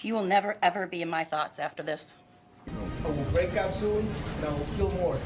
You will never, ever be in my thoughts after this. I will break out soon, and I will kill more.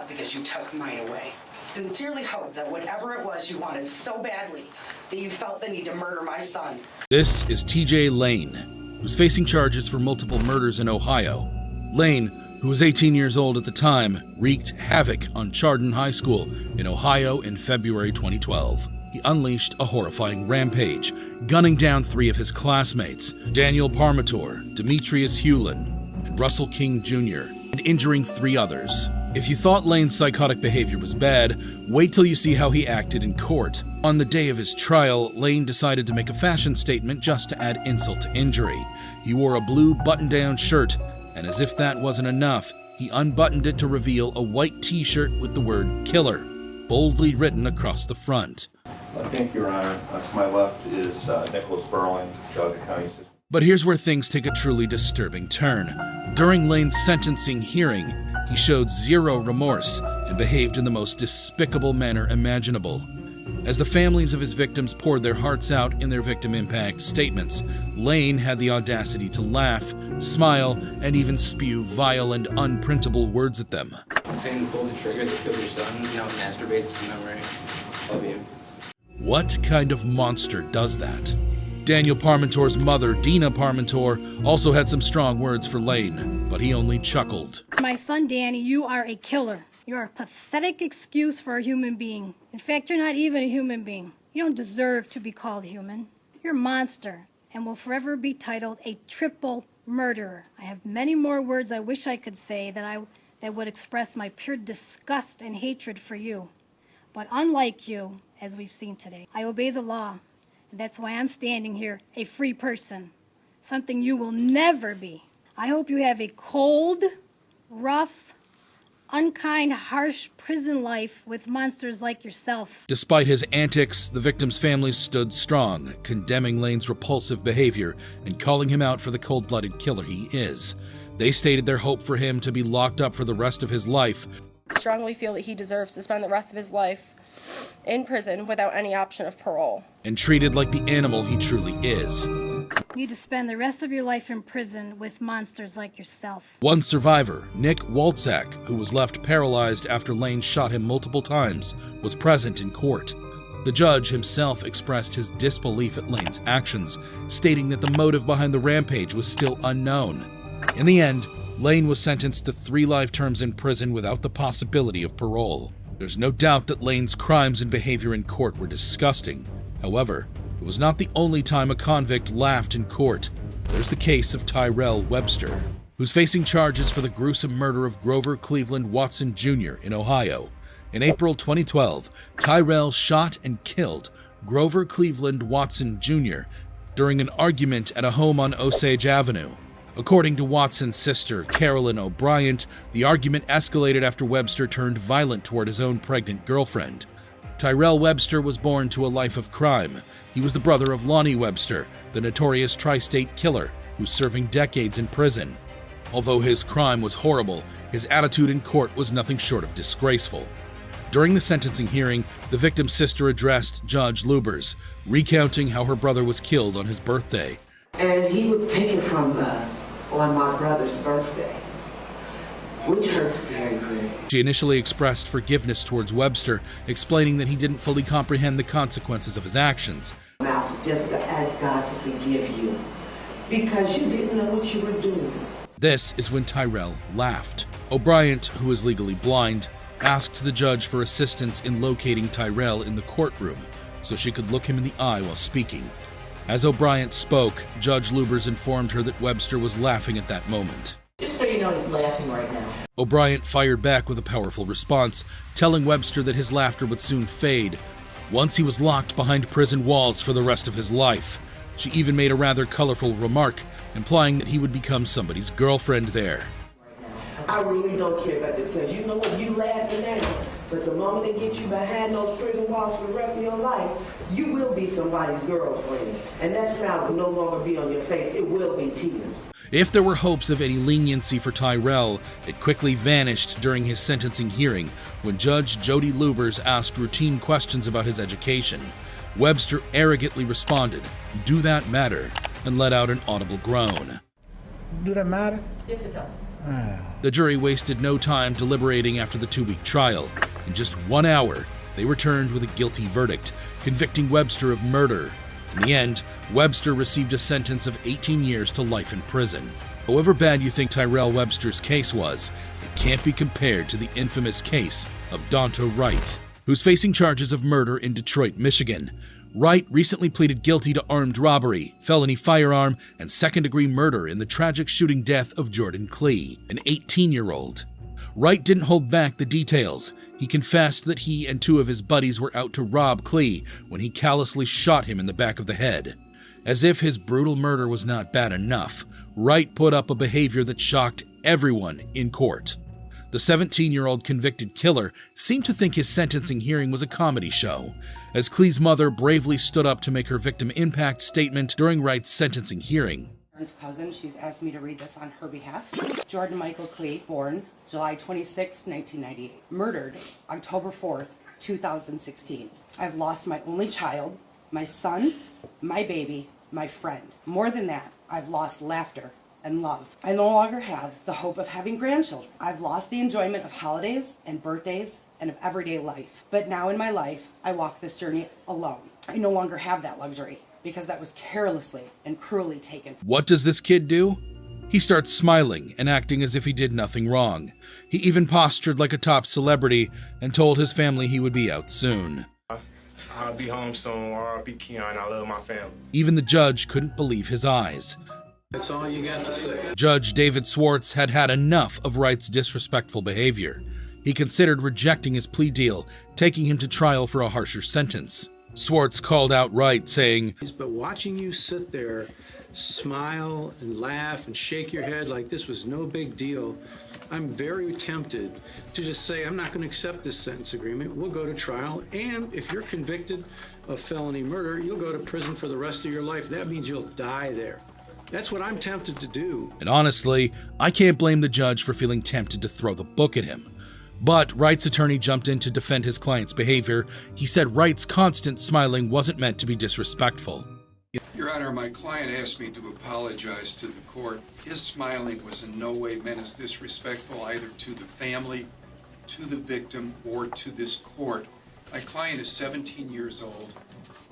Because you took mine away. Sincerely hope that whatever it was you wanted so badly that you felt the need to murder my son. This is TJ Lane, who's facing charges for multiple murders in Ohio. Lane, who was 18 years old at the time, wreaked havoc on Chardon High School in Ohio in February 2012. He unleashed a horrifying rampage, gunning down 3 of his classmates, Daniel Parmator, Demetrius Hewlin, and Russell King Jr., and injuring 3 others. If you thought Lane's psychotic behavior was bad, wait till you see how he acted in court. On the day of his trial, Lane decided to make a fashion statement just to add insult to injury. He wore a blue button-down shirt, and as if that wasn't enough, he unbuttoned it to reveal a white t-shirt with the word "killer" boldly written across the front. Thank you, Your Honor. To my left is Nicholas Burling, Judge of County System. But here's where things take a truly disturbing turn. During Lane's sentencing hearing, he showed zero remorse and behaved in the most despicable manner imaginable. As the families of his victims poured their hearts out in their victim impact statements, Lane had the audacity to laugh, smile, and even spew vile and unprintable words at them. Saying pull the trigger that killed your son, masturbates to memory. Love you. What kind of monster does that? Daniel Parmentor's mother, Dina Parmentor, also had some strong words for Lane, but he only chuckled. My son Danny, you are a killer. You're a pathetic excuse for a human being. In fact, you're not even a human being. You don't deserve to be called human. You're a monster and will forever be titled a triple murderer. I have many more words I wish I could say that would express my pure disgust and hatred for you. But unlike you, as we've seen today, I obey the law. And that's why I'm standing here, a free person, something you will never be. I hope you have a cold, rough, unkind, harsh prison life with monsters like yourself. Despite his antics, the victims' families stood strong, condemning Lane's repulsive behavior and calling him out for the cold-blooded killer he is. They stated their hope for him to be locked up for the rest of his life. I strongly feel that he deserves to spend the rest of his life in prison without any option of parole. And treated like the animal he truly is. You need to spend the rest of your life in prison with monsters like yourself. One survivor, Nick Walczak, who was left paralyzed after Lane shot him multiple times, was present in court. The judge himself expressed his disbelief at Lane's actions, stating that the motive behind the rampage was still unknown. In the end, Lane was sentenced to 3 life terms in prison without the possibility of parole. There's no doubt that Lane's crimes and behavior in court were disgusting. However, it was not the only time a convict laughed in court. There's the case of Tyrell Webster, who's facing charges for the gruesome murder of Grover Cleveland Watson Jr. in Ohio. In April 2012, Tyrell shot and killed Grover Cleveland Watson Jr. during an argument at a home on Osage Avenue. According to Watson's sister, Carolyn O'Brien, the argument escalated after Webster turned violent toward his own pregnant girlfriend. Tyrell Webster was born to a life of crime. He was the brother of Lonnie Webster, the notorious tri-state killer who's serving decades in prison. Although his crime was horrible, his attitude in court was nothing short of disgraceful. During the sentencing hearing, the victim's sister addressed Judge Lubers, recounting how her brother was killed on his birthday. And he was taken from us on my brother's birthday, which hurts very, very. She initially expressed forgiveness towards Webster, explaining that he didn't fully comprehend the consequences of his actions. Mouth just to ask God to forgive you because you didn't know what you were doing. This is when Tyrell laughed. O'Brien, who is legally blind, asked the judge for assistance in locating Tyrell in the courtroom so she could look him in the eye while speaking. As O'Brien spoke, Judge Lubers informed her that Webster was laughing at that moment. Just so you know, he's laughing right now. O'Brien fired back with a powerful response, telling Webster that his laughter would soon fade once he was locked behind prison walls for the rest of his life. She even made a rather colorful remark, implying that he would become somebody's girlfriend there. I really don't care about this because you know what, you laughing now, but the moment they get you behind those prison walls for the rest of your life, you will be somebody's girlfriend, and that smile will no longer be on your face, it will be tears. If there were hopes of any leniency for Tyrell, it quickly vanished during his sentencing hearing when Judge Jody Lubers asked routine questions about his education. Webster arrogantly responded, "Do that matter?" and let out an audible groan. Do that matter? Yes, it does. The jury wasted no time deliberating after the 2-week trial. In just 1 hour, they returned with a guilty verdict, convicting Webster of murder. In the end, Webster received a sentence of 18 years to life in prison. However bad you think Tyrell Webster's case was, it can't be compared to the infamous case of Donta Wright, who's facing charges of murder in Detroit, Michigan. Wright recently pleaded guilty to armed robbery, felony firearm, and second-degree murder in the tragic shooting death of Jordan Klee, an 18-year-old. Wright didn't hold back the details. He confessed that he and 2 of his buddies were out to rob Klee when he callously shot him in the back of the head. As if his brutal murder was not bad enough, Wright put up a behavior that shocked everyone in court. The 17-year-old convicted killer seemed to think his sentencing hearing was a comedy show, as Klee's mother bravely stood up to make her victim impact statement during Wright's sentencing hearing. Jordan's cousin, she's asked me to read this on her behalf. Jordan Michael Klee, born July 26, 1998. Murdered October 4th, 2016. I've lost my only child, my son, my baby, my friend. More than that, I've lost laughter and love. I no longer have the hope of having grandchildren. I've lost the enjoyment of holidays and birthdays and of everyday life. But now in my life, I walk this journey alone. I no longer have that luxury because that was carelessly and cruelly taken. What does this kid do? He starts smiling and acting as if he did nothing wrong. He even postured like a top celebrity and told his family he would be out soon. I'll be home soon, or I'll be Keon. I love my family. Even the judge couldn't believe his eyes. That's all you got to say. Judge David Swartz had had enough of Wright's disrespectful behavior. He considered rejecting his plea deal, taking him to trial for a harsher sentence. Swartz called out Wright, saying, "But watching you sit there, smile and laugh and shake your head like this was no big deal, I'm very tempted to just say, I'm not going to accept this sentence agreement. We'll go to trial, and if you're convicted of felony murder, you'll go to prison for the rest of your life. That means you'll die there." That's what I'm tempted to do. And honestly, I can't blame the judge for feeling tempted to throw the book at him. But Wright's attorney jumped in to defend his client's behavior. He said Wright's constant smiling wasn't meant to be disrespectful. Your Honor, my client asked me to apologize to the court. His smiling was in no way meant as disrespectful either to the family, to the victim, or to this court. My client is 17 years old.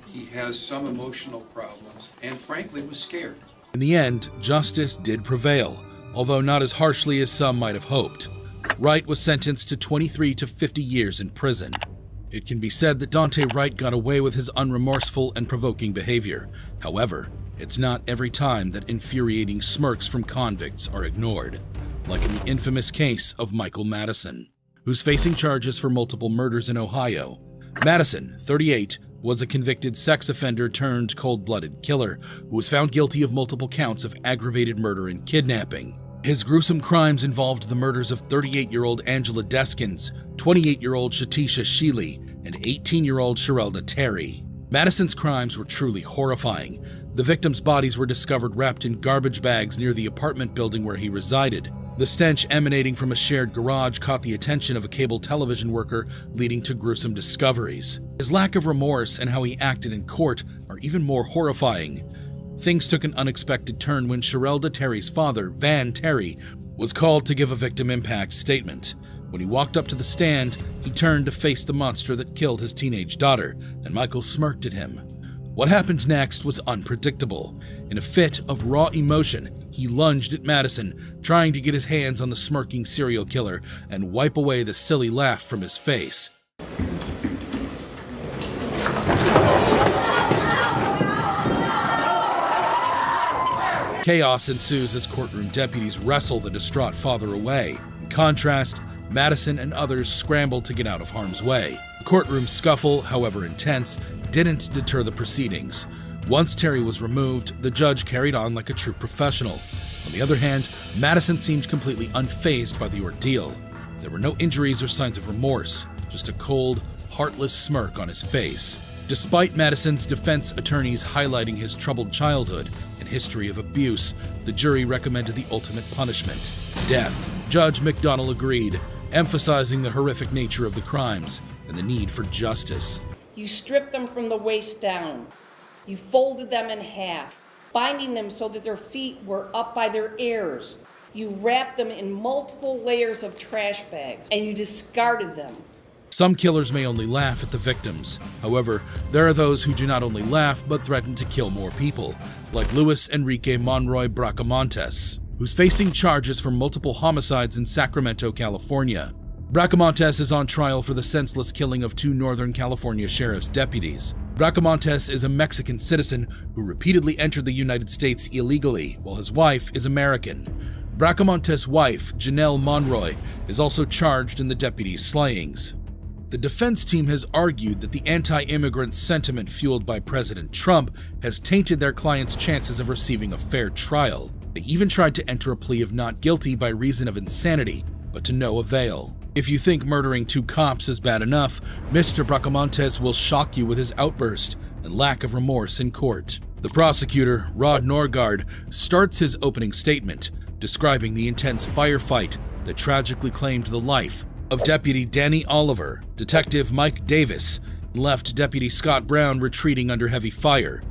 He has some emotional problems and frankly was scared. In the end, justice did prevail, although not as harshly as some might have hoped. Wright was sentenced to 23 to 50 years in prison. It can be said that Donta Wright got away with his unremorseful and provoking behavior. However, it's not every time that infuriating smirks from convicts are ignored, like in the infamous case of Michael Madison, who's facing charges for multiple murders in Ohio. Madison, 38, was a convicted sex offender turned cold-blooded killer who was found guilty of multiple counts of aggravated murder and kidnapping. His gruesome crimes involved the murders of 38-year-old Angela Deskins, 28-year-old Shatisha Sheely, and 18-year-old Sherelda Terry. Madison's crimes were truly horrifying. The victims' bodies were discovered wrapped in garbage bags near the apartment building where he resided. The stench emanating from a shared garage caught the attention of a cable television worker, leading to gruesome discoveries. His lack of remorse and how he acted in court are even more horrifying. Things took an unexpected turn when Sherelda Terry's father, Van Terry, was called to give a victim impact statement. When he walked up to the stand, he turned to face the monster that killed his teenage daughter, and Michael smirked at him. What happened next was unpredictable. In a fit of raw emotion, he lunged at Madison, trying to get his hands on the smirking serial killer and wipe away the silly laugh from his face. Chaos ensues as courtroom deputies wrestle the distraught father away. In contrast, Madison and others scramble to get out of harm's way. The courtroom scuffle, however intense, didn't deter the proceedings. Once Terry was removed, the judge carried on like a true professional. On the other hand, Madison seemed completely unfazed by the ordeal. There were no injuries or signs of remorse, just a cold, heartless smirk on his face. Despite Madison's defense attorneys highlighting his troubled childhood and history of abuse, the jury recommended the ultimate punishment, death. Judge McDonnell agreed, emphasizing the horrific nature of the crimes and the need for justice. You stripped them from the waist down. You folded them in half. binding them so that their feet were up by their ears. You wrapped them in multiple layers of trash bags, and you discarded them. Some killers may only laugh at the victims. However, there are those who do not only laugh, but threaten to kill more people, like Luis Enrique Monroy Bracamontes, who's facing charges for multiple homicides in Sacramento, California. Bracamontes is on trial for the senseless killing of 2 Northern California sheriff's deputies. Bracamontes is a Mexican citizen who repeatedly entered the United States illegally, while his wife is American. Bracamontes' wife, Janelle Monroy, is also charged in the deputies' slayings. The defense team has argued that the anti-immigrant sentiment fueled by President Trump has tainted their client's chances of receiving a fair trial. They even tried to enter a plea of not guilty by reason of insanity, but to no avail. If you think murdering 2 cops is bad enough, Mr. Bracamontes will shock you with his outburst and lack of remorse in court. The prosecutor, Rod Norgard, starts his opening statement, describing the intense firefight that tragically claimed the life of Deputy Danny Oliver. Detective Mike Davis left Deputy Scott Brown retreating under heavy fire.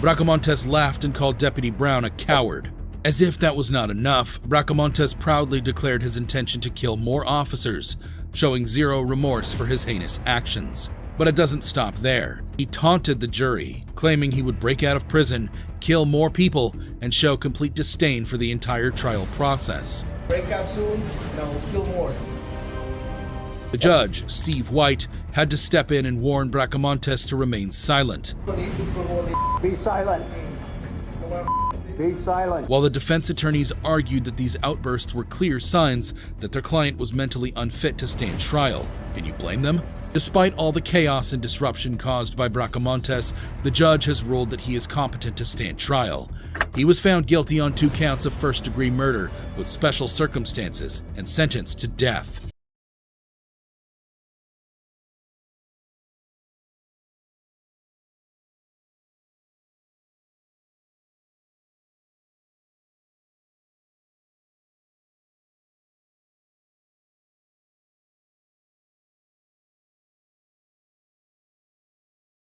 Bracamontes laughed and called Deputy Brown a coward. As if that was not enough, Bracamontes proudly declared his intention to kill more officers, showing zero remorse for his heinous actions. But it doesn't stop there. He taunted the jury, claiming he would break out of prison, kill more people, and show complete disdain for the entire trial process. Break out soon, and I will kill more. The judge, Steve White, had to step in and warn Bracamontes to remain silent. Be silent. Be silent. While the defense attorneys argued that these outbursts were clear signs that their client was mentally unfit to stand trial. Can you blame them? Despite all the chaos and disruption caused by Bracamontes, the judge has ruled that he is competent to stand trial. He was found guilty on 2 counts of first-degree murder with special circumstances and sentenced to death.